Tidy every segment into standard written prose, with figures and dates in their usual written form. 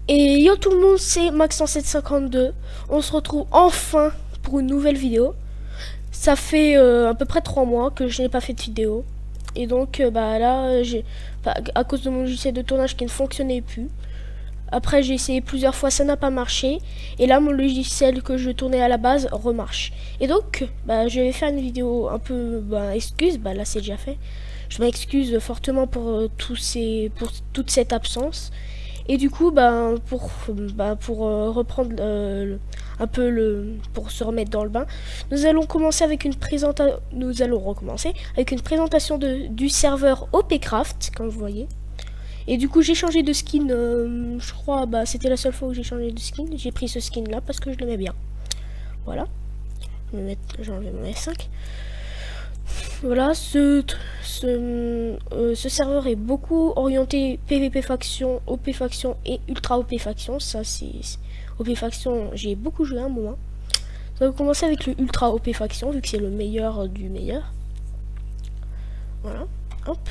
Et yo tout le monde, c'est Max10752. On se retrouve enfin pour une nouvelle vidéo. Ça fait à peu près 3 mois que je n'ai pas fait de vidéo. Et donc bah là, à cause de mon logiciel de tournage qui ne fonctionnait plus. Après j'ai essayé plusieurs fois, ça n'a pas marché. Et là mon logiciel que je tournais à la base remarche. Et donc bah, je vais faire une vidéo un peu excuse, bah là c'est déjà fait. Je m'excuse fortement pour, pour toute cette absence. Et du coup, pour reprendre un peu pour se remettre dans le bain, nous allons commencer avec une présentation. Nous allons recommencer avec une présentation du serveur OPCraft, comme vous voyez. Et du coup, j'ai changé de skin. Je crois, c'était la seule fois où j'ai changé de skin. J'ai pris ce skin là parce que je l'aimais bien. Voilà. J'ai enlevé mon F5. Voilà, ce serveur est beaucoup orienté PVP faction, OP faction et ultra OP faction. Ça c'est OP faction, j'ai beaucoup joué à un moment. On va commencer avec le ultra OP faction vu que c'est le meilleur du meilleur. Voilà, hop.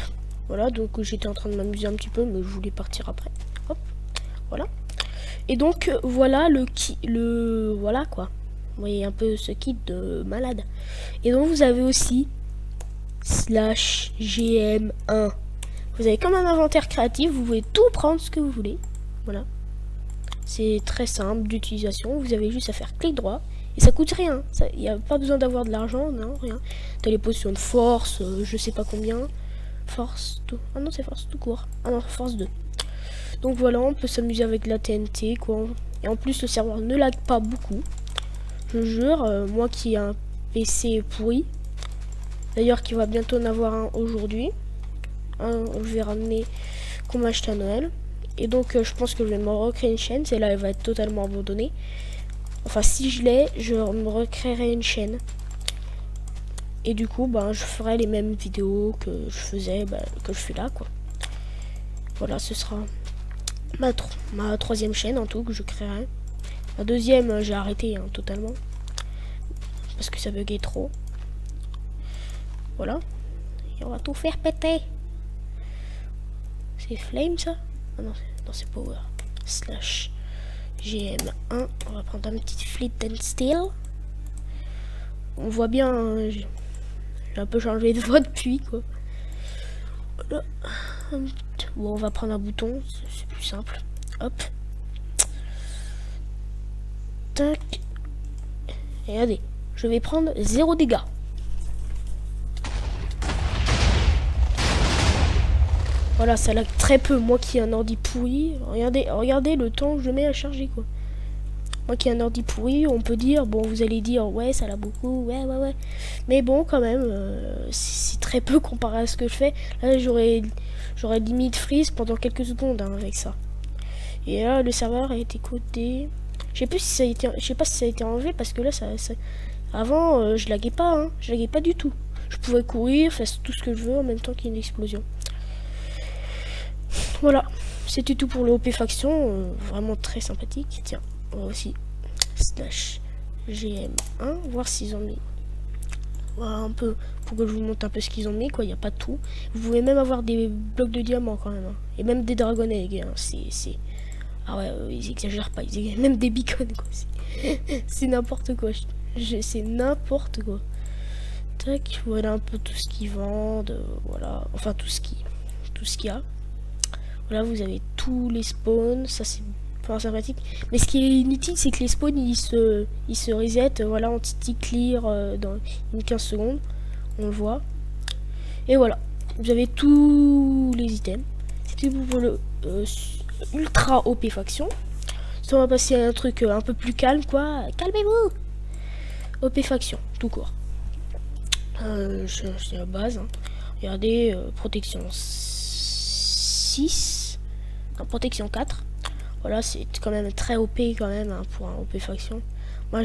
Voilà, donc j'étais en train de m'amuser un petit peu mais je voulais partir après. Hop, voilà. Et donc voilà voilà quoi. Vous voyez un peu ce kit de malade. Et donc vous avez aussi /GM1. Vous avez comme un inventaire créatif, vous pouvez tout prendre ce que vous voulez. Voilà. C'est très simple d'utilisation, vous avez juste à faire clic droit. Et ça coûte rien, il n'y a pas besoin d'avoir de l'argent, non, rien. T'as les potions de force, je sais pas combien. Force tout. Ah non, c'est force tout court. Ah non, force 2. Donc voilà, on peut s'amuser avec la TNT, quoi. Et en plus, le serveur ne lag pas beaucoup. Je jure, moi qui ai un PC pourri, d'ailleurs, qui va bientôt en avoir un aujourd'hui. Je vais ramener qu'on m'a acheté à Noël. Et donc, je pense que je vais me recréer une chaîne. Celle-là, elle va être totalement abandonnée. Enfin, si je l'ai, je me recréerai une chaîne. Et du coup, je ferai les mêmes vidéos que je faisais, que je fais là, quoi. Voilà, ce sera ma troisième chaîne en tout que je créerai. La deuxième, j'ai arrêté totalement. Parce que ça buguait trop. Voilà. Et on va tout faire péter. C'est Flame ça? Ah non, c'est Power. /GM1. On va prendre un petit Fleet and Steel. On voit bien, j'ai un peu changé de voix depuis quoi. Voilà. Bon, on va prendre un bouton, c'est plus simple. Hop. Tac. Et regardez, je vais prendre 0 dégâts. Voilà, ça lag très peu. Moi qui ai un ordi pourri, regardez le temps que je mets à charger quoi. Moi qui ai un ordi pourri, on peut dire, bon vous allez dire, ouais ça lag beaucoup, ouais. Mais bon quand même, c'est très peu comparé à ce que je fais. Là j'aurais limite freeze pendant quelques secondes avec ça. Et là le serveur a été codé. Je sais pas si ça a été enlevé parce que là avant je laguais pas, je laguais pas du tout. Je pouvais courir, faire tout ce que je veux en même temps qu'il y a une explosion. Voilà, c'était tout pour le OP faction, vraiment très sympathique. Tiens, on va aussi /GM1, voir s'ils ont mis. Voilà un peu, pour que je vous montre un peu ce qu'ils ont mis, quoi, il n'y a pas de tout. Vous pouvez même avoir des blocs de diamants quand même, et même des dragon eggs, c'est... Ah ouais, ils exagèrent pas, ils exagèrent. Même des beacons, quoi, c'est n'importe quoi, c'est n'importe quoi. Tac, voilà un peu tout ce qu'ils vendent, voilà, enfin tout ce qu'il y a. Voilà, vous avez tous les spawns, ça c'est pas sympathique. Mais ce qui est inutile, c'est que les spawns ils se reset, voilà, en petit clear dans une 15 secondes. On le voit. Et voilà, vous avez tous les items. C'est tout pour le ultra OP faction. Ça, on va passer à un truc un peu plus calme, quoi. Calmez-vous! OP faction, tout court. C'est la base. Regardez, protection 6. En protection 4. Voilà, c'est quand même très OP quand même pour un OP faction. Moi,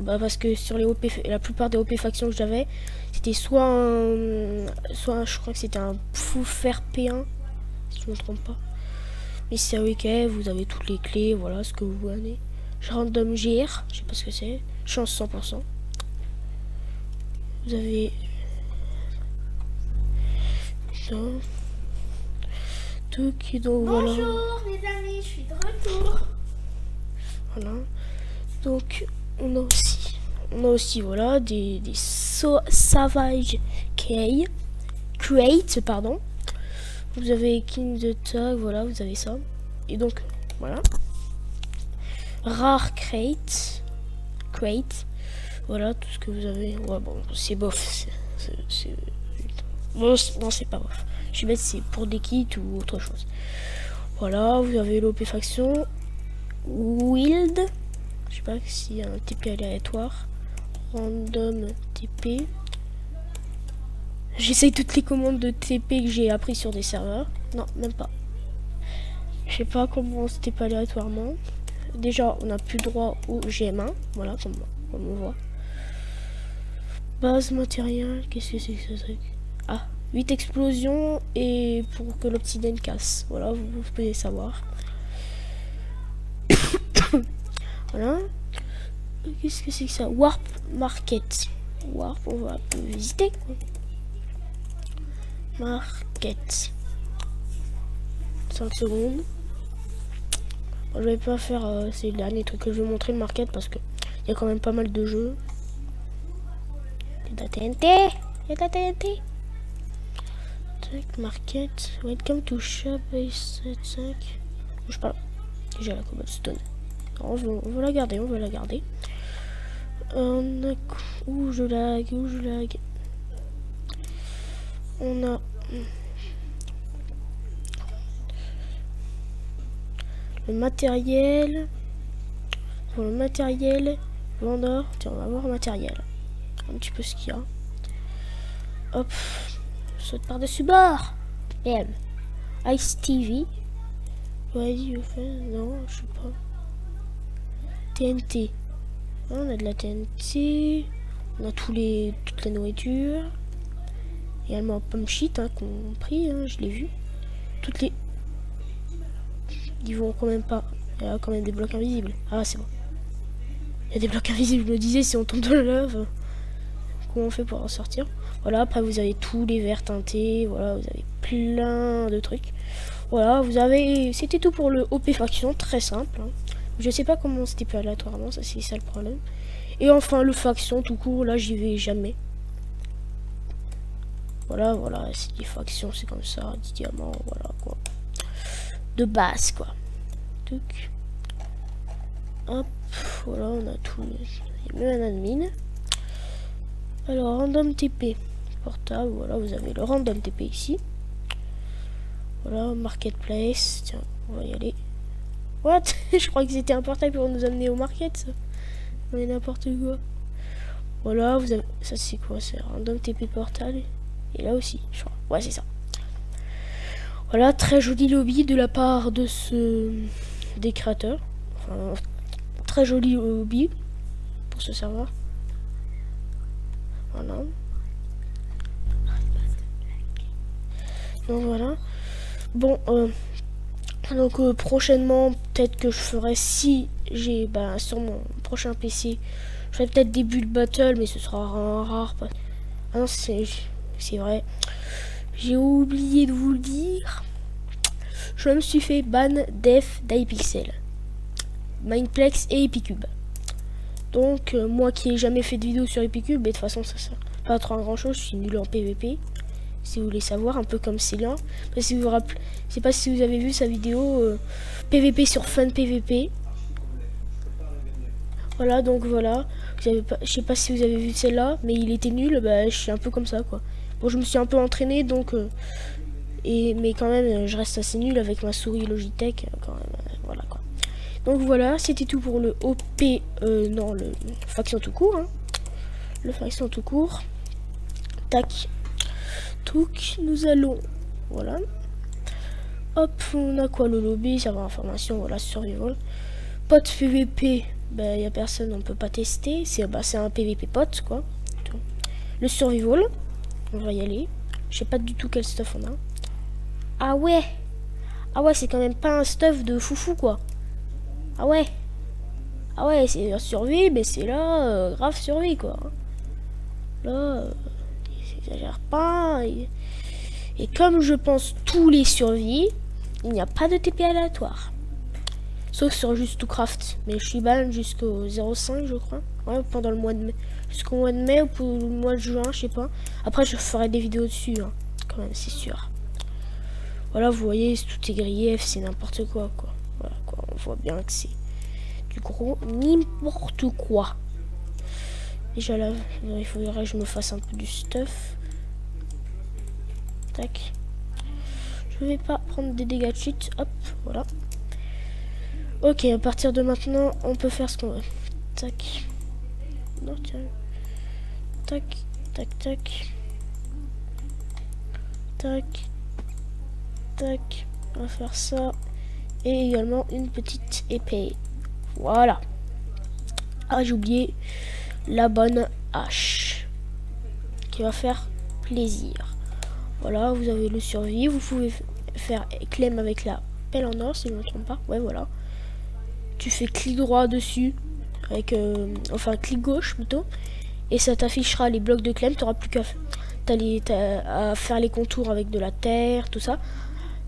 parce que sur les OP, la plupart des OP factions que j'avais, c'était soit je crois que c'était un full fer P1, si je me trompe pas. Mais si c'est ok, vous avez toutes les clés, voilà ce que vous voulez. Random GR, je sais pas ce que c'est. Chance 100%. Vous avez ça. Donc voilà. Bonjour les amis, je suis de retour. Voilà. Donc on a aussi voilà des Savage Crate, pardon. Vous avez King the Tag, voilà, vous avez ça. Et donc voilà. Rare Crate, voilà tout ce que vous avez. Ouais, bon, c'est bof. Bon, non, c'est pas bof. Je sais pas si c'est pour des kits ou autre chose. Voilà, vous avez l'OP faction. Wild. Je sais pas s'il y a un TP aléatoire. Random TP. J'essaye toutes les commandes de TP que j'ai appris sur des serveurs. Non, même pas. Je sais pas comment c'était pas aléatoirement. Déjà, on n'a plus droit au GM1. Voilà, comme on voit. Base matériel. Qu'est-ce que c'est que ce truc? Ah, 8 explosions et pour que l'obsidienne casse. Voilà, vous pouvez savoir. Voilà. Qu'est-ce que c'est que ça? Warp Market. Warp, on va visiter quoi. Market. 5 secondes. Bon, je vais pas faire c'est le dernier truc que je vais montrer, le market, parce que il y a quand même pas mal de jeux. Il y a de la TNT. Il y a de la TNT. Tac, market. Welcome to shop 75. Je parle. J'ai la cobblestone. On va la garder, on va la garder. On a... Ouh, je lag. On a... Le matériel. Pour le matériel, vendeur. Tiens, on va voir le matériel. Un petit peu ce qu'il y a. Hop. Saute par-dessus bord. Bam. Ice TV. Ouais, non, je sais pas. TNT. On a de la TNT. On a toute la nourriture. Également pomme shit qu'on pris, je l'ai vu. Toutes les... Ils vont quand même pas. Il y a quand même des blocs invisibles. Ah, c'est bon. Il y a des blocs invisibles, je me disais, si on tombe dans la lave. Comment on fait pour en sortir? Voilà, après vous avez tous les verres teintés. Voilà, vous avez plein de trucs. Voilà, vous avez... C'était tout pour le OP faction, très simple. Je sais pas comment c'était pas aléatoirement, ça c'est ça le problème. Et enfin le faction tout court, là j'y vais jamais. Voilà, c'est des factions, c'est comme ça, 10 diamants, voilà quoi. De base quoi. Tuc. Hop, voilà, on a tout. Il y a même un admin. Alors, random TP. Portable, voilà, vous avez le random TP ici. Voilà, marketplace, tiens, on va y aller. What? Je crois que c'était un portail pour nous amener au market, ça. On est n'importe quoi. Voilà, vous avez... Ça, c'est quoi? C'est random TP portal. Et là aussi, je crois. Ouais, c'est ça. Voilà, très joli lobby de la part de des créateurs. Enfin, très joli lobby pour ce serveur. Voilà. Donc voilà. Bon, donc prochainement, peut-être que je ferai, si j'ai, sur mon prochain PC, je ferai peut-être des build battle, mais ce sera rare. Ah non, c'est vrai. J'ai oublié de vous le dire. Je me suis fait ban def d'Hypixel, Mineplex et Epicube. Donc moi qui ai jamais fait de vidéo sur Epicube, mais de toute façon ça sert pas trop à grand chose, je suis nul en PVP. Si vous voulez savoir, un peu comme Céline. Si vous vous rappelez, je sais pas si vous avez vu sa vidéo PVP sur Fun PVP. Voilà, donc voilà. Je sais pas si vous avez vu celle-là, mais il était nul. Je suis un peu comme ça, quoi. Bon, je me suis un peu entraîné, donc mais quand même, je reste assez nul avec ma souris Logitech, quand même. Voilà, quoi. Donc voilà, c'était tout pour le OP, non, le faction tout court. Le faction tout court. Tac. Donc nous allons, voilà, hop, on a quoi? Le lobby, savoir information, voilà, survival. Pote PVP, il y a personne, on peut pas tester, c'est un PVP pote quoi. Le survival, on va y aller. Je sais pas du tout quel stuff on a. Ah ouais, c'est quand même pas un stuff de foufou quoi. Ah ouais, c'est un survie, mais c'est là grave survie quoi. Là j'exagère pas. Et comme je pense tous les survies, il n'y a pas de TP aléatoire. Sauf sur Just to Craft. Mais je suis ban jusqu'au 05, je crois. Ouais, pendant le mois de mai. Jusqu'au mois de mai ou pour le mois de juin, je sais pas. Après, je ferai des vidéos dessus, hein, quand même, c'est sûr. Voilà, vous voyez, tout est grillé, c'est n'importe quoi, quoi. Voilà, quoi. On voit bien que c'est du gros n'importe quoi. Déjà là, il faudrait que je me fasse un peu du stuff. Tac. Je vais pas prendre des dégâts de chute. Hop, voilà. Ok, à partir de maintenant, on peut faire ce qu'on veut. Tac. Non, tiens. Tac, tac, tac. Tac. Tac. On va faire ça. Et également une petite épée. Voilà. Ah, j'ai oublié la bonne hache. Qui va faire plaisir. Voilà, vous avez le survie. Vous pouvez faire clem avec la pelle en or, si je ne me trompe pas. Ouais, voilà. Tu fais clic droit dessus. Avec, enfin, clic gauche plutôt. Et ça t'affichera les blocs de clem. Tu n'auras plus qu'à faire les contours avec de la terre, tout ça.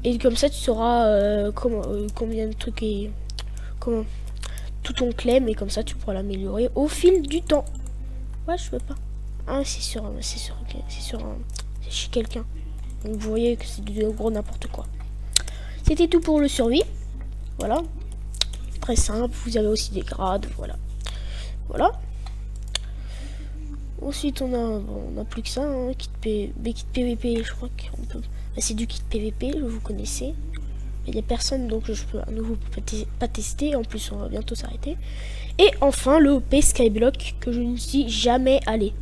Et comme ça, tu sauras combien de trucs et comment tout ton clem. Et comme ça, tu pourras l'améliorer au fil du temps. Ouais, je peux pas. Ah, c'est chez quelqu'un. Donc, vous voyez que c'est du gros n'importe quoi. C'était tout pour le survie. Voilà. Très simple. Vous avez aussi des grades. Voilà. Voilà. Ensuite, on a plus que ça. Hein, kit PVP, je crois qu'on peut. Bah, c'est du kit PVP, vous connaissez. Il y a personne, donc je peux à nouveau pas tester. En plus, on va bientôt s'arrêter. Et enfin, le OP Skyblock que je ne suis jamais allé.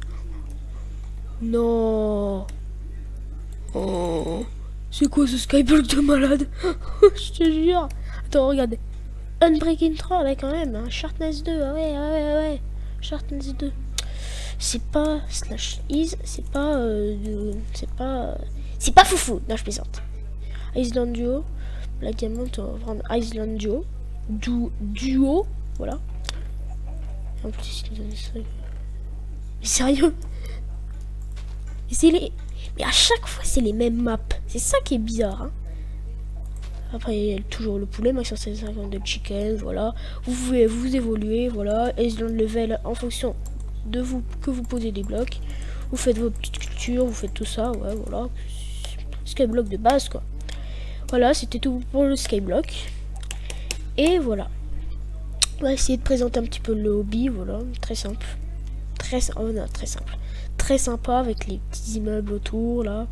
Non. Oh. C'est quoi ce Skyblock de malade? Je te jure. Attends, regardez. Unbreaking 3, ouais, quand même. Hein. Sharpness 2, ouais. Sharpness 2. C'est pas /is, c'est pas foufou. Non, je plaisante. Island Duo. Black Diamond, on va prendre Island Duo. Duo. Voilà. En plus, il donne ça. Mais sérieux? Mais à chaque fois, c'est les mêmes maps. C'est ça qui est bizarre. Hein. Après, il y a toujours le poulet, max 152 chicken, voilà. Vous pouvez vous évoluer, voilà. Island level en fonction de vous que vous posez des blocs. Vous faites vos petites cultures, vous faites tout ça, ouais, voilà. Skyblock de base, quoi. Voilà, c'était tout pour le Skyblock. Et voilà. On va essayer de présenter un petit peu le hobby, voilà. Très simple. Très simple. Très sympa avec les petits immeubles autour, là.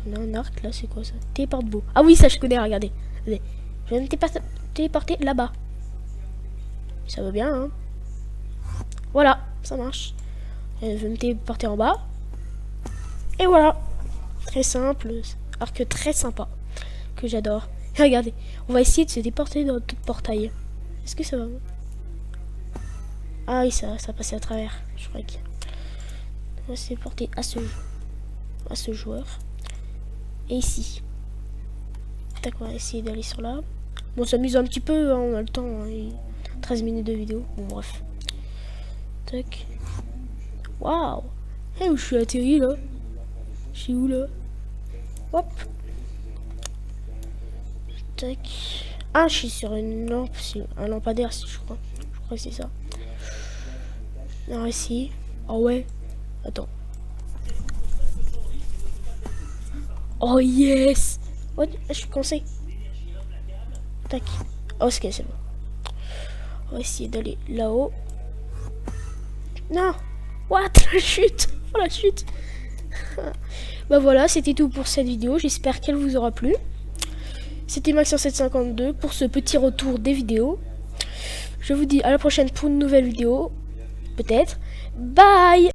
On a un arc, là, c'est quoi ça? Téléporte beau. Ah oui, ça, je connais, regardez. Je vais me téléporter là-bas. Ça va bien, hein. Voilà, ça marche. Je vais me téléporter en bas. Et voilà. Très simple. Arc très sympa. Que j'adore. Regardez, on va essayer de se déporter dans tout portail. Est-ce que ça va? Ah oui, ça passait à travers. Je crois que... On va se déporter à ce joueur. Et ici. Tac, on va essayer d'aller sur là. Bon, on s'amuse un petit peu, hein, on a le temps. Hein, 13 minutes de vidéo. Bon, bref. Tac. Waouh! Hey, où je suis atterri là? Je suis où là? Hop! Tac. Ah, je suis sur une lampe, un lampadaire, je crois. Je crois que c'est ça. Alors ici. Oh ouais. Attends. Oh yes! Oh, je suis coincé. Tac. Oh, ok, c'est bon. On va essayer d'aller là-haut. Non! What? La chute! Oh, la chute! Bah voilà, c'était tout pour cette vidéo. J'espère qu'elle vous aura plu. C'était Max752 pour ce petit retour des vidéos. Je vous dis à la prochaine pour une nouvelle vidéo. Peut-être. Bye!